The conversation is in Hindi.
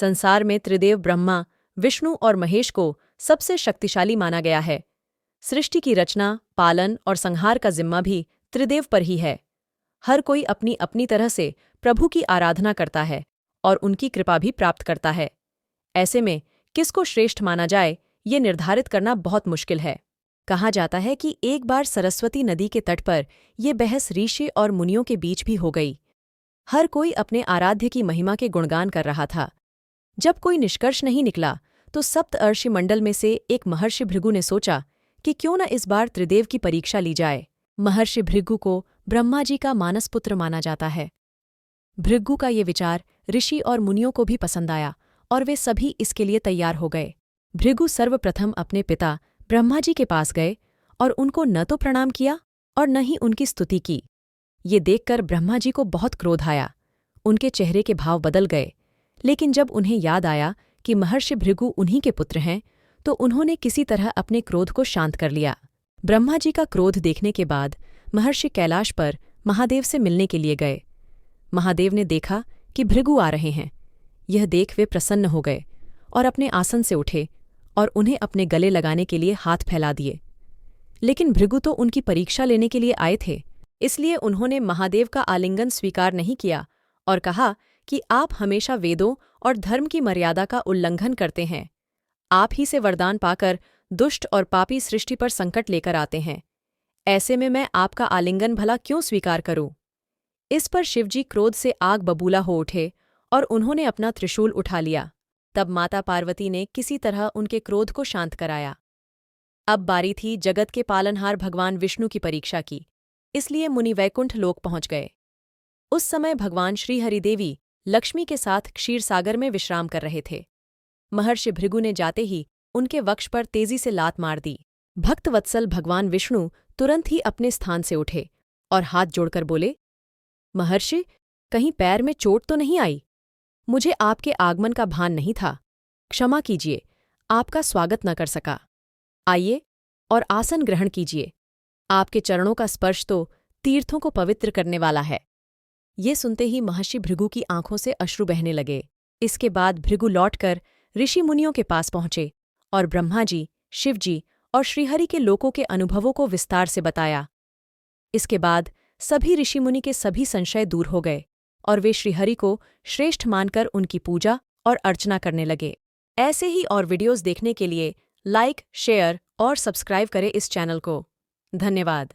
संसार में त्रिदेव ब्रह्मा, विष्णु और महेश को सबसे शक्तिशाली माना गया है। सृष्टि की रचना, पालन और संहार का जिम्मा भी त्रिदेव पर ही है। हर कोई अपनी अपनी तरह से प्रभु की आराधना करता है और उनकी कृपा भी प्राप्त करता है। ऐसे में किसको श्रेष्ठ माना जाए, ये निर्धारित करना बहुत मुश्किल है। कहा जाता है कि एक बार सरस्वती नदी के तट पर ये बहस ऋषि और मुनियों के बीच भी हो गई। हर कोई अपने आराध्य की महिमा के गुणगान कर रहा था। जब कोई निष्कर्ष नहीं निकला तो सप्तर्षि मंडल में से एक महर्षि भृगु ने सोचा कि क्यों न इस बार त्रिदेव की परीक्षा ली जाए। महर्षि भृगु को ब्रह्मा जी का मानसपुत्र माना जाता है। भृगु का ये विचार ऋषि और मुनियों को भी पसंद आया और वे सभी इसके लिए तैयार हो गए। भृगु सर्वप्रथम अपने पिता ब्रह्मा जी के पास गए और उनको न तो प्रणाम किया और न ही उनकी स्तुति की। ये देखकर ब्रह्मा जी को बहुत क्रोध आया। उनके चेहरे के भाव बदल गए, लेकिन जब उन्हें याद आया कि महर्षि भृगु उन्हीं के पुत्र हैं, तो उन्होंने किसी तरह अपने क्रोध को शांत कर लिया। ब्रह्मा जी का क्रोध देखने के बाद महर्षि कैलाश पर महादेव से मिलने के लिए गए। महादेव ने देखा कि भृगु आ रहे हैं। यह देख वे प्रसन्न हो गए और अपने आसन से उठे और उन्हें अपने गले लगाने के लिए हाथ फैला दिए। लेकिन भृगु तो उनकी परीक्षा लेने के लिए आए थे, इसलिए उन्होंने महादेव का आलिंगन स्वीकार नहीं किया और कहा कि आप हमेशा वेदों और धर्म की मर्यादा का उल्लंघन करते हैं। आप ही से वरदान पाकर दुष्ट और पापी सृष्टि पर संकट लेकर आते हैं। ऐसे में मैं आपका आलिंगन भला क्यों स्वीकार करूं? इस पर शिवजी क्रोध से आग बबूला हो उठे और उन्होंने अपना त्रिशूल उठा लिया। तब माता पार्वती ने किसी तरह उनके क्रोध को शांत कराया। अब बारी थी जगत के पालनहार भगवान विष्णु की परीक्षा की, इसलिए मुनि वैकुंठ लोक पहुंच गए। उस समय भगवान श्रीहरिदेवी लक्ष्मी के साथ क्षीरसागर में विश्राम कर रहे थे। महर्षि भृगु ने जाते ही उनके वक्ष पर तेजी से लात मार दी। भक्तवत्सल भगवान विष्णु तुरंत ही अपने स्थान से उठे और हाथ जोड़कर बोले, महर्षि, कहीं पैर में चोट तो नहीं आई? मुझे आपके आगमन का भान नहीं था। क्षमा कीजिए, आपका स्वागत न कर सका। आइए और आसन ग्रहण कीजिए। आपके चरणों का स्पर्श तो तीर्थों को पवित्र करने वाला है। ये सुनते ही महर्षि भृगु की आंखों से अश्रु बहने लगे। इसके बाद भृगु लौटकर ऋषि मुनियों के पास पहुंचे और ब्रह्मा जी, शिव जी और श्रीहरि के लोकों के अनुभवों को विस्तार से बताया। इसके बाद सभी ऋषि मुनि के सभी संशय दूर हो गए और वे श्रीहरि को श्रेष्ठ मानकर उनकी पूजा और अर्चना करने लगे। ऐसे ही और वीडियोस देखने के लिए लाइक, शेयर और सब्सक्राइब करें इस चैनल को। धन्यवाद।